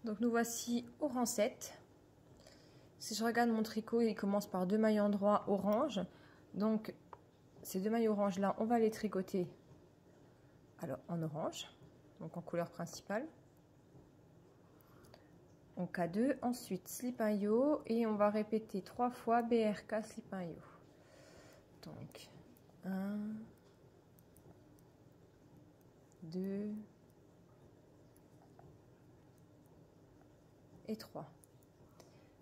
Donc nous voici au rang 7. Si je regarde mon tricot, il commence par 2 mailles endroit orange. Donc ces 2 mailles orange là, on va les tricoter alors en orange, donc en couleur principale. En K2, ensuite slip un yo et on va répéter 3 fois BRK slip un yo. Donc 1, 2 et 3.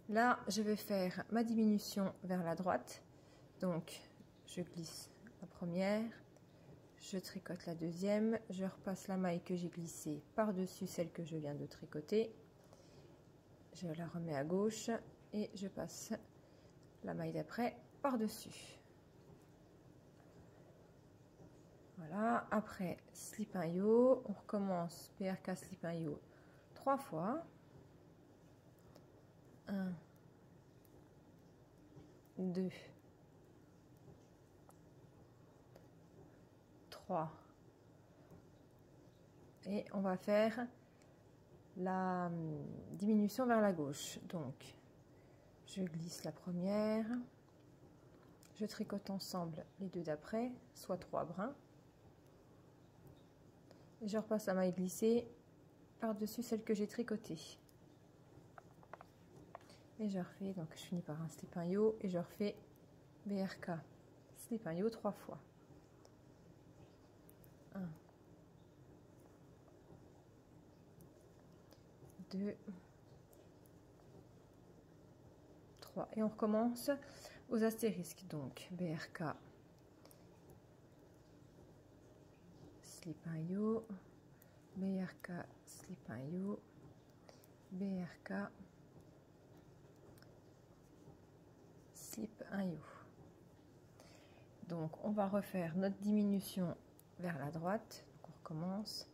Là, je vais faire ma diminution vers la droite. Donc, je glisse la première, je tricote la deuxième, je repasse la maille que j'ai glissée par-dessus celle que je viens de tricoter. Je la remets à gauche et je passe la maille d'après par-dessus. Voilà, après slip un yo, on recommence BRK slip un yo 3 fois. 1, 2, 3. Et on va faire la diminution vers la gauche. Donc, je glisse la première, je tricote ensemble les deux d'après, soit 3 brins. Et je repasse la maille glissée par-dessus celle que j'ai tricotée. Et je refais, donc je finis par un slip un yo et je refais BRK slip un yo 3 fois. 1, 2, 3. Et on recommence aux astérisques. Donc BRK slip un yo, BRK slip un yo, BRK slip un yo. Donc on va refaire notre diminution vers la droite. Donc on recommence,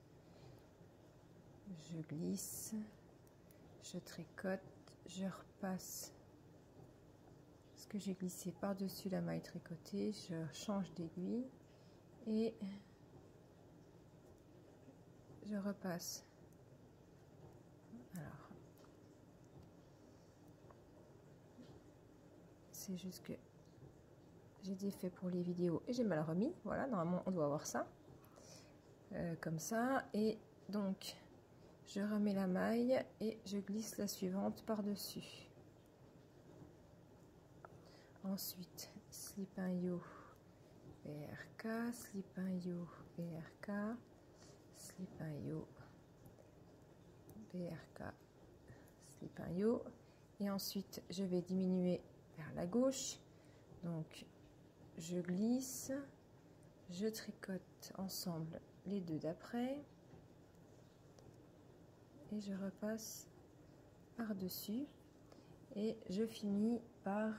je glisse, je tricote, je repasse ce que j'ai glissé par-dessus la maille tricotée, je change d'aiguille et je repasse. Alors c'est juste que j'ai défait pour les vidéos et j'ai mal remis. Voilà, normalement on doit avoir ça comme ça. Et donc je remets la maille et je glisse la suivante par dessus. Ensuite slip un yo BRK, slip un yo BRK, slip un yo BRK, slip un yo. Et ensuite je vais diminuer vers la gauche. Donc je glisse, je tricote ensemble les deux d'après et je repasse par dessus et je finis par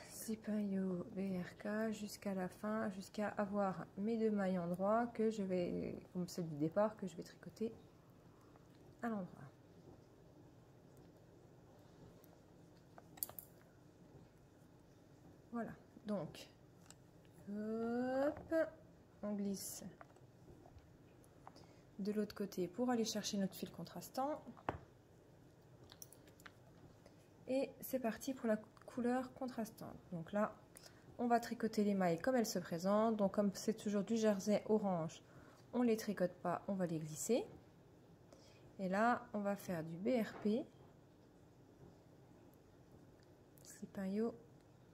slip un yo BRK jusqu'à la fin, jusqu'à avoir mes 2 mailles endroit que je vais, comme celle du départ, que je vais tricoter à l'endroit. Voilà, donc hop, on glisse de l'autre côté pour aller chercher notre fil contrastant. Et c'est parti pour la couleur contrastante. Donc là, on va tricoter les mailles comme elles se présentent. Donc comme c'est toujours du jersey orange, on les tricote pas, on va les glisser. Et là, on va faire du BRP. Slip un yo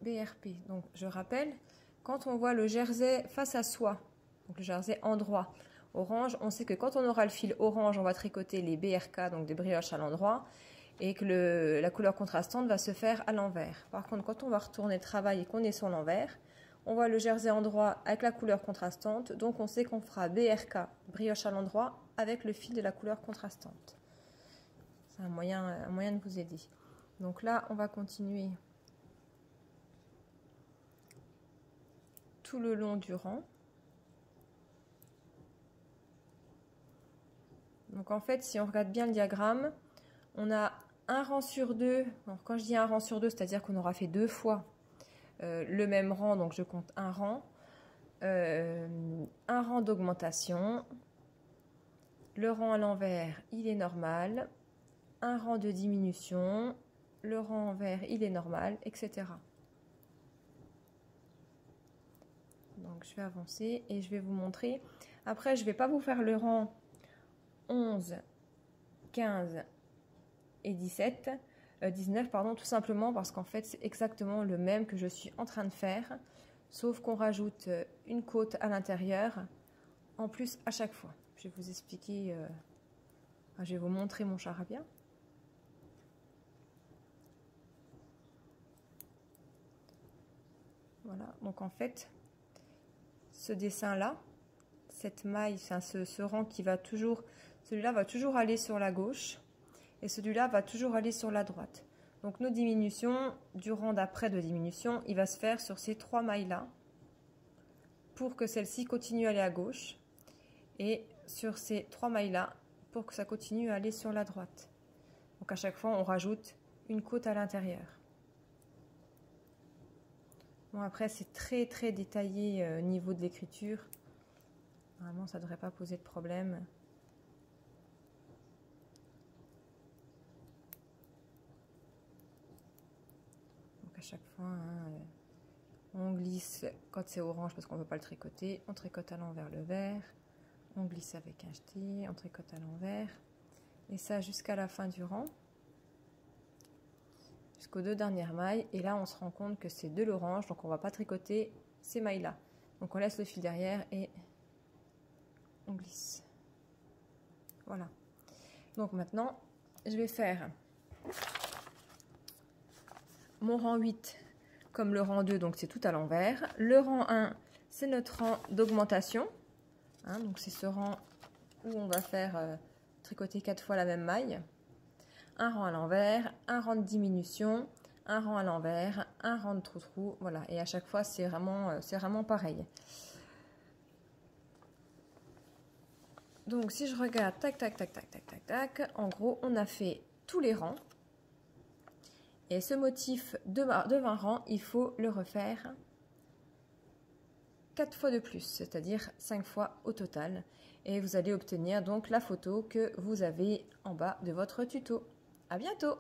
BRP. Donc je rappelle, quand on voit le jersey face à soi, donc le jersey endroit orange, on sait que quand on aura le fil orange, on va tricoter les BRK, donc des brioches à l'endroit, et que la couleur contrastante va se faire à l'envers. Par contre, quand on va retourner le travail et qu'on est sur l'envers, on voit le jersey endroit avec la couleur contrastante, donc on sait qu'on fera BRK, brioche à l'endroit, avec le fil de la couleur contrastante. C'est un moyen de vous aider. Donc là, on va continuer tout le long du rang. Donc en fait, si on regarde bien le diagramme, on a un rang sur deux. Alors, quand je dis un rang sur deux, c'est-à-dire qu'on aura fait 2 fois le même rang, donc je compte un rang d'augmentation, le rang à l'envers, il est normal, un rang de diminution, le rang envers, il est normal, etc. Donc je vais avancer et je vais vous montrer. Après, je ne vais pas vous faire le rang 11, 15 et 19, pardon, tout simplement parce qu'en fait, c'est exactement le même que je suis en train de faire, sauf qu'on rajoute une côte à l'intérieur, en plus à chaque fois. Je vais vous expliquer, je vais vous montrer mon charabia. Voilà, donc en fait, ce dessin-là, cette maille, enfin, ce rang qui va toujours, celui-là va toujours aller sur la gauche et celui-là va toujours aller sur la droite. Donc nos diminutions, du rang d'après de diminution, il va se faire sur ces 3 mailles-là pour que celle-ci continue à aller à gauche et sur ces 3 mailles-là pour que ça continue à aller sur la droite. Donc à chaque fois, on rajoute une côte à l'intérieur. Bon, après, c'est très très détaillé au niveau de l'écriture. Vraiment, ça ne devrait pas poser de problème. Donc à chaque fois, hein, on glisse quand c'est orange parce qu'on ne veut pas le tricoter. On tricote à l'envers le vert. On glisse avec un jeté, on tricote à l'envers. Et ça jusqu'à la fin du rang. Jusqu'aux 2 dernières mailles. Et là, on se rend compte que c'est de l'orange. Donc, on ne va pas tricoter ces mailles-là. Donc, on laisse le fil derrière et on glisse. Voilà. Donc, maintenant, je vais faire mon rang 8 comme le rang 2. Donc, c'est tout à l'envers. Le rang 1, c'est notre rang d'augmentation. Hein, donc, c'est ce rang où on va faire tricoter 4 fois la même maille. Un rang à l'envers, un rang de diminution, un rang à l'envers, un rang de trou-trou, voilà. Et à chaque fois, c'est vraiment pareil. Donc, si je regarde, tac, tac, tac, tac, tac, tac, tac, en gros, on a fait tous les rangs. Et ce motif de 20 rangs, il faut le refaire 4 fois de plus, c'est-à-dire 5 fois au total. Et vous allez obtenir donc la photo que vous avez en bas de votre tuto. À bientôt!